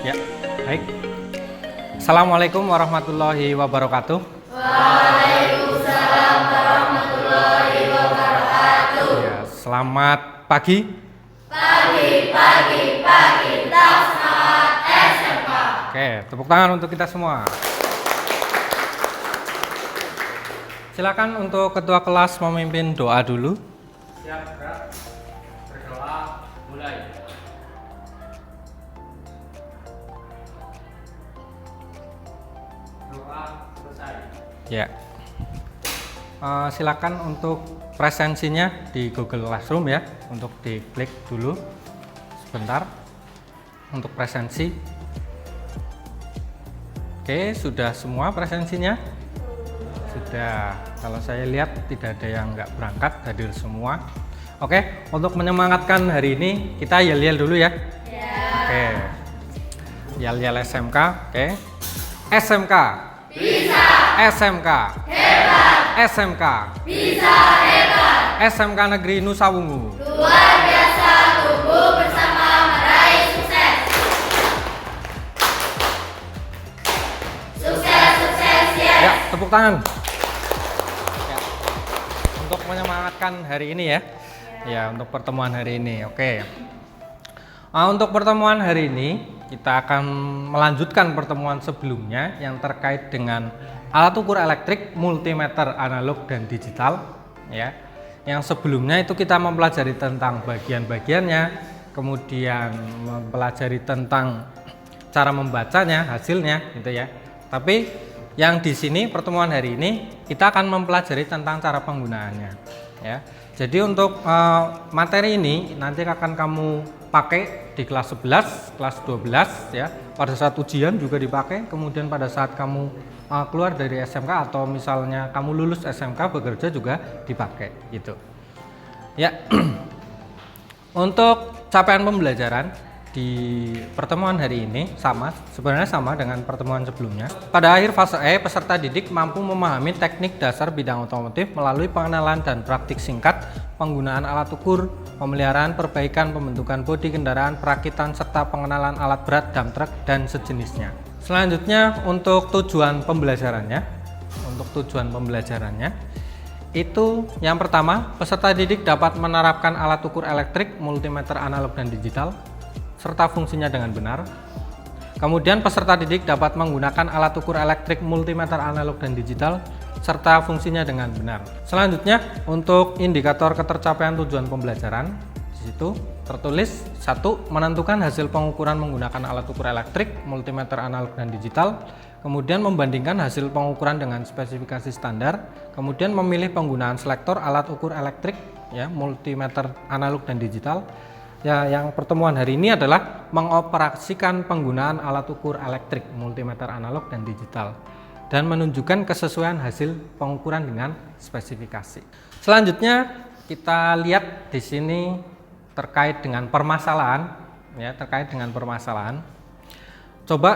Ya, baik. Assalamualaikum warahmatullahi wabarakatuh. Waalaikumsalam warahmatullahi wabarakatuh. Ya, selamat pagi. Pagi, tak semangat SMK. Oke, tepuk tangan untuk kita semua. Silakan untuk ketua kelas memimpin doa dulu. Siap, gerak. Berdoa, mulai. Doa selesai. Ya. Silakan untuk presensinya di Google Classroom ya, untuk diklik dulu sebentar untuk presensi. Oke, sudah semua presensinya? Sudah. Kalau saya lihat tidak ada yang nggak berangkat, hadir semua. Oke, untuk menyemangatkan hari ini kita yel-yel dulu ya. Oke. Yel-yel SMK, oke. SMK. Bisa. SMK. Hebat. SMK. Bisa hebat. SMK Negeri Nusa Wungu. Luar biasa, tumbuh bersama meraih sukses. Sukses yes. Ya, tepuk tangan. Ya. Untuk menyemangatkan hari ini ya. Ya, untuk pertemuan hari ini. Oke. Untuk pertemuan hari ini kita akan melanjutkan pertemuan sebelumnya yang terkait dengan alat ukur elektrik, multimeter analog dan digital ya. Yang sebelumnya itu kita mempelajari tentang bagian-bagiannya, kemudian mempelajari tentang cara membacanya, hasilnya gitu ya. Tapi yang di sini pertemuan hari ini kita akan mempelajari tentang cara penggunaannya ya. Jadi untuk materi ini nanti akan kamu pakai di kelas 11, kelas 12 ya. Pada saat ujian juga dipakai, kemudian pada saat kamu keluar dari SMK atau misalnya kamu lulus SMK bekerja juga dipakai gitu. Ya. Untuk capaian pembelajaran di pertemuan hari ini sebenarnya sama dengan pertemuan sebelumnya. Pada akhir fase E, peserta didik mampu memahami teknik dasar bidang otomotif melalui pengenalan dan praktik singkat, penggunaan alat ukur, pemeliharaan, perbaikan, pembentukan bodi kendaraan, perakitan, serta pengenalan alat berat, dump truck, dan sejenisnya. Selanjutnya untuk tujuan pembelajarannya. Itu yang pertama, peserta didik dapat menerapkan alat ukur elektrik, multimeter analog dan digital serta fungsinya dengan benar. Kemudian peserta didik dapat menggunakan alat ukur elektrik, multimeter analog dan digital serta fungsinya dengan benar. Selanjutnya untuk indikator ketercapaian tujuan pembelajaran, di situ tertulis 1. Menentukan hasil pengukuran menggunakan alat ukur elektrik, multimeter analog dan digital. Kemudian membandingkan hasil pengukuran dengan spesifikasi standar. Kemudian memilih penggunaan selektor alat ukur elektrik ya, multimeter analog dan digital. Ya, yang pertemuan hari ini adalah mengoperasikan penggunaan alat ukur elektrik, multimeter analog dan digital dan menunjukkan kesesuaian hasil pengukuran dengan spesifikasi. Selanjutnya kita lihat di sini terkait dengan permasalahan ya, Coba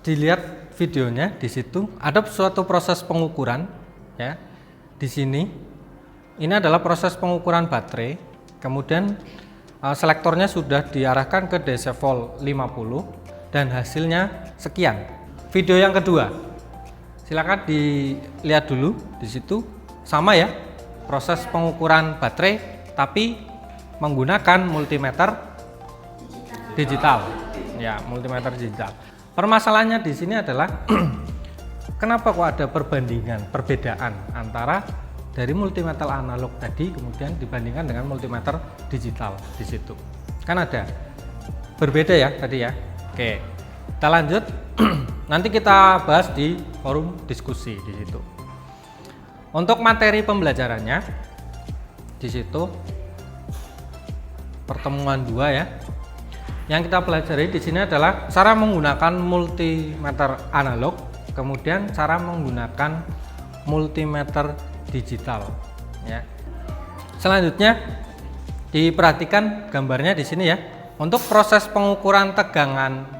dilihat videonya, di situ ada suatu proses pengukuran ya. Di sini ini adalah proses pengukuran baterai. Kemudian selektornya sudah diarahkan ke DC volt 50 dan hasilnya sekian. Video yang kedua, silakan dilihat dulu. Di situ sama ya, proses pengukuran baterai tapi menggunakan multimeter digital. Ya, multimeter digital. Permasalahannya di sini adalah kenapa kok ada perbedaan antara dari multimeter analog tadi kemudian dibandingkan dengan multimeter digital di situ. Kan ada berbeda ya tadi ya. Oke. Kita lanjut. Nanti kita bahas di forum diskusi di situ. Untuk materi pembelajarannya di situ pertemuan 2 ya. Yang kita pelajari di sini adalah cara menggunakan multimeter analog, kemudian cara menggunakan multimeter digital ya. Selanjutnya diperhatikan gambarnya di sini ya. Untuk proses pengukuran tegangan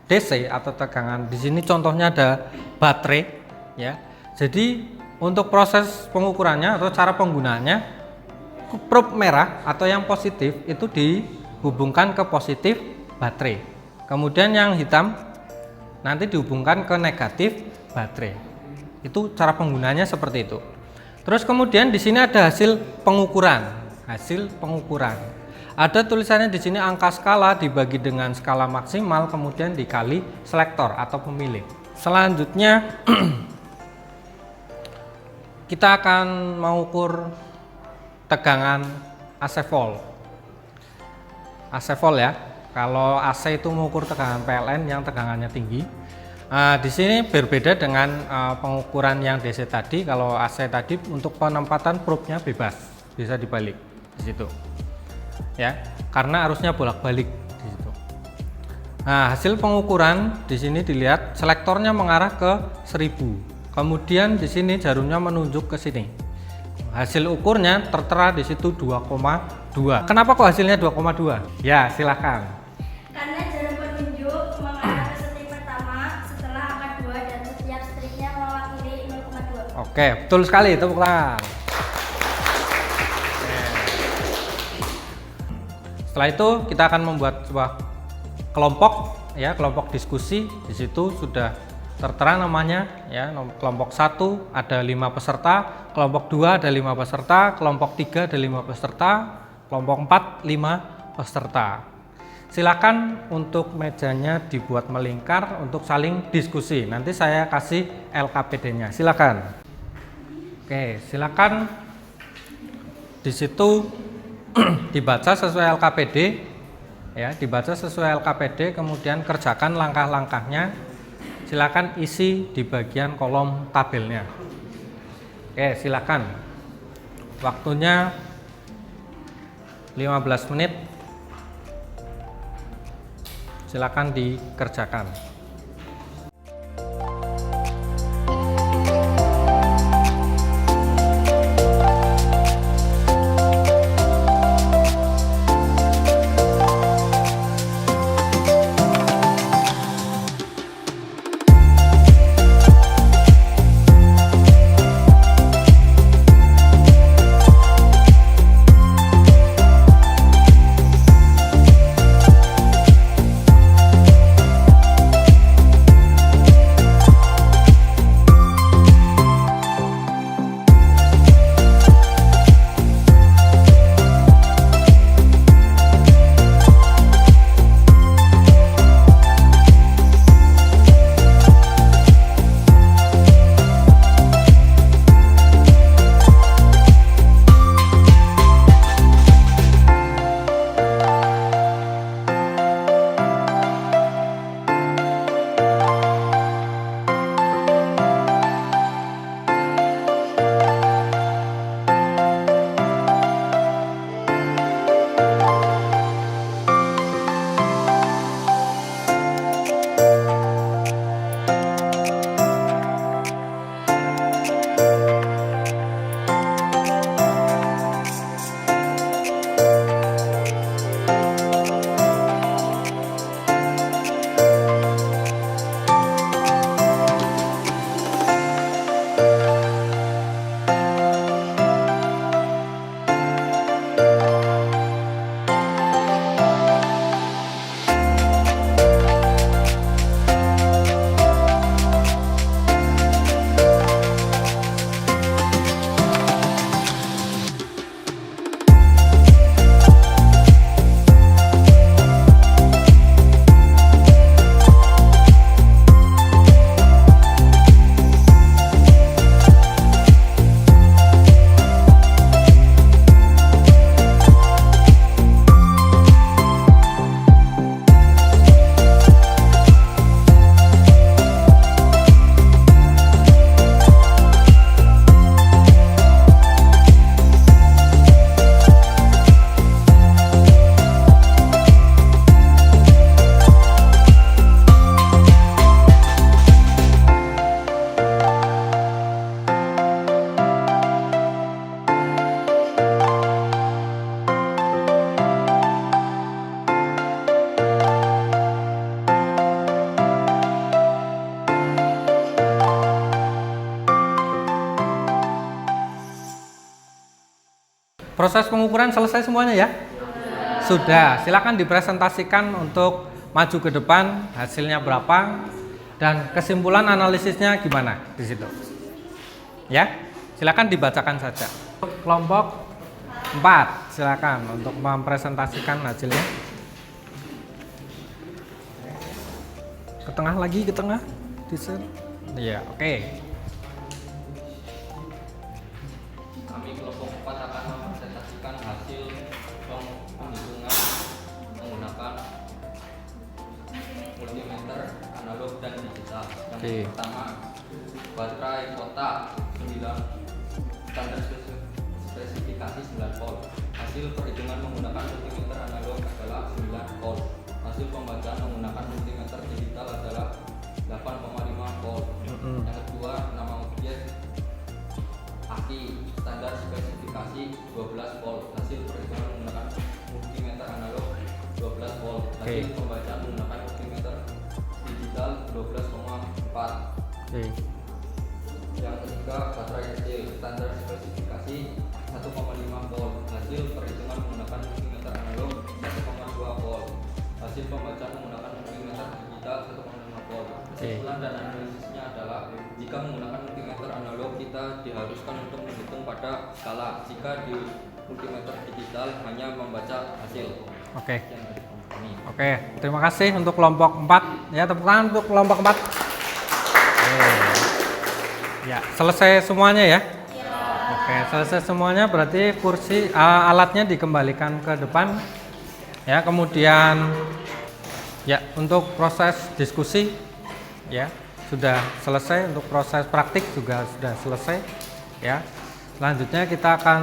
DC atau tegangan di sini contohnya ada baterai ya. Jadi Untuk proses pengukurannya atau cara penggunaannya, probe merah atau yang positif itu dihubungkan ke positif baterai. Kemudian yang hitam nanti dihubungkan ke negatif baterai. Itu cara penggunaannya seperti itu. Terus kemudian di sini ada hasil pengukuran. Hasil pengukuran. Ada tulisannya di sini angka skala dibagi dengan skala maksimal kemudian dikali selektor atau pemilih. Selanjutnya kita akan mengukur tegangan AC volt. AC volt ya. Kalau AC itu mengukur tegangan PLN yang tegangannya tinggi. Di sini berbeda dengan pengukuran yang DC tadi. Kalau AC tadi untuk penempatan probe-nya bebas, bisa dibalik di situ. Ya, karena arusnya bolak-balik di situ. Nah, hasil pengukuran di sini dilihat selektornya mengarah ke 1000. Kemudian di sini jarumnya menunjuk ke sini. Hasil ukurnya tertera di situ 2,2. Kenapa kok hasilnya 2,2? Ya, silahkan. Karena jarum penunjuk mengarah ke strip pertama setelah angka 2 dan setiap stripnya mewakili 0,2. Oke, betul sekali, tepuk tangan. Setelah itu kita akan membuat sebuah kelompok ya, kelompok diskusi. Di situ sudah tertera namanya ya, kelompok 1 ada 5 peserta, kelompok 2 ada 5 peserta, kelompok 3 ada 5 peserta, kelompok 4 5 peserta. Silakan untuk mejanya dibuat melingkar untuk saling diskusi. Nanti saya kasih LKPD-nya. Silakan. Oke, silakan di situ dibaca sesuai LKPD ya, dibaca sesuai LKPD, kemudian kerjakan langkah-langkahnya. Silakan isi di bagian kolom tabelnya. Oke, silakan. Waktunya 15 menit. Silakan dikerjakan. Proses pengukuran selesai semuanya ya? Sudah. Silakan dipresentasikan untuk maju ke depan, hasilnya berapa dan kesimpulan analisisnya gimana di situ. Ya, silakan dibacakan saja. Kelompok 4, silakan untuk mempresentasikan hasilnya. Ke tengah lagi, ke tengah. Iya, oke. Kami kelompok 4 akan mempresentasikan hasil penghitungan menggunakan multimeter analog dan digital. Yang pertama, baterai kotak 9 standar spesifikasi 9 volt. Hasil perhitungan menggunakan multimeter analog adalah 9 volt. Hasil pembacaan menggunakan multimeter digital adalah 8,5 volt. Yang kedua, nama objek aki standar spesifikasi 12 volt. Hasil perhitungan menggunakan multimeter analog 12 volt. Hasil pembacaan menggunakan multimeter digital 12,4. Yang ketiga, baterai kecil standar spesifikasi 1,5 volt. Hasil perhitungan menggunakan multimeter analog 1,2 volt. Hasil pembacaan menggunakan multimeter digital 1,5 volt. Kesimpulan dan analisisnya adalah jika menggunakan multimeter analog kita diharuskan untuk menghitung pada skala. Jika di multimeter digital hanya membaca hasil. Oke. Oke, terima kasih untuk kelompok 4. Ya, tepuk tangan untuk kelompok 4. Ya, selesai semuanya ya? Oke, selesai semuanya berarti kursi alatnya dikembalikan ke depan. Ya, kemudian ya untuk proses diskusi ya sudah selesai, untuk proses praktik juga sudah selesai ya. Selanjutnya kita akan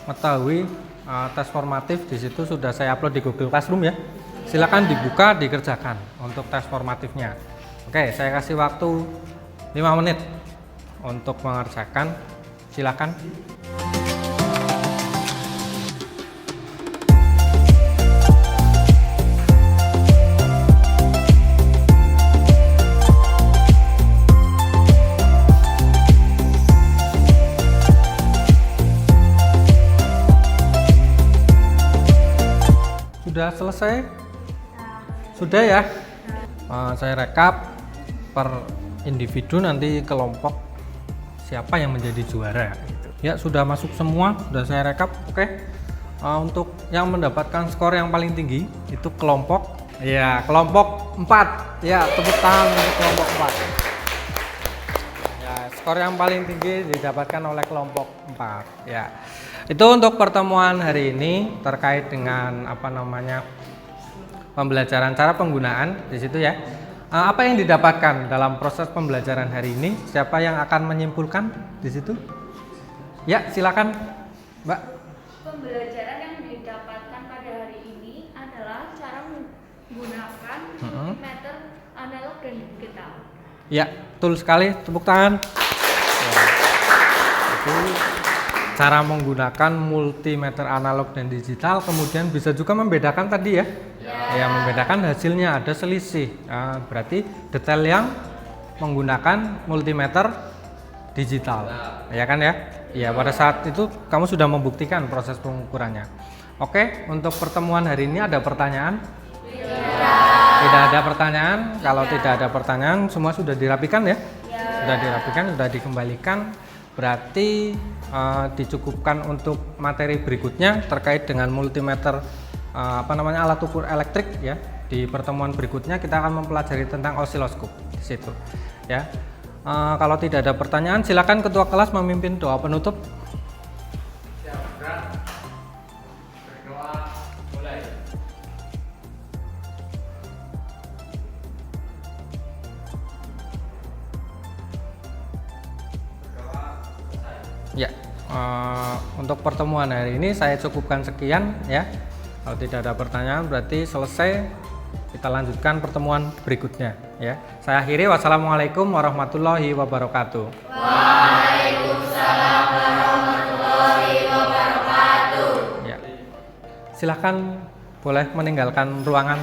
mengetahui tes formatif. Di situ sudah saya upload di Google Classroom ya. Silakan dibuka, dikerjakan untuk tes formatifnya. Oke, saya kasih waktu 5 menit untuk mengerjakan. Silakan. Sudah selesai? Sudah ya? Saya rekap per individu, nanti kelompok siapa yang menjadi juara gitu. Ya, sudah masuk semua, sudah saya rekap. Oke. Untuk yang mendapatkan skor yang paling tinggi itu kelompok kelompok 4. Ya, tepuk tangan untuk kelompok 4. Ya, skor yang paling tinggi didapatkan oleh kelompok 4 ya. Itu untuk pertemuan hari ini terkait dengan pembelajaran cara penggunaan di situ ya. Apa yang didapatkan dalam proses pembelajaran hari ini? Siapa yang akan menyimpulkan di situ? Ya, silakan, Mbak. Pembelajaran yang didapatkan pada hari ini adalah cara menggunakan multimeter analog dan digital. Ya, betul sekali. Tepuk tangan. Ya. Itu cara menggunakan multimeter analog dan digital, kemudian bisa juga membedakan tadi ya. Ya, membedakan hasilnya ada selisih. Berarti detail yang menggunakan multimeter digital. Ya kan ya? Ya, pada saat itu kamu sudah membuktikan proses pengukurannya. Oke, untuk pertemuan hari ini ada pertanyaan? Tidak ada pertanyaan. Kalau tidak ada pertanyaan, semua sudah dirapikan ya? Sudah dirapikan, sudah dikembalikan. Berarti dicukupkan untuk materi berikutnya terkait dengan multimeter alat ukur elektrik ya. Di pertemuan berikutnya kita akan mempelajari tentang osiloskop di situ ya. Kalau tidak ada pertanyaan, silakan ketua kelas memimpin doa penutup. Berdoa mulai. Ya, untuk pertemuan hari ini saya cukupkan sekian ya. Kalau tidak ada pertanyaan berarti selesai. Kita lanjutkan pertemuan berikutnya ya. Saya akhiri, wassalamualaikum warahmatullahi wabarakatuh. Waalaikumsalam warahmatullahi wabarakatuh. Ya. Silakan boleh meninggalkan ruangan.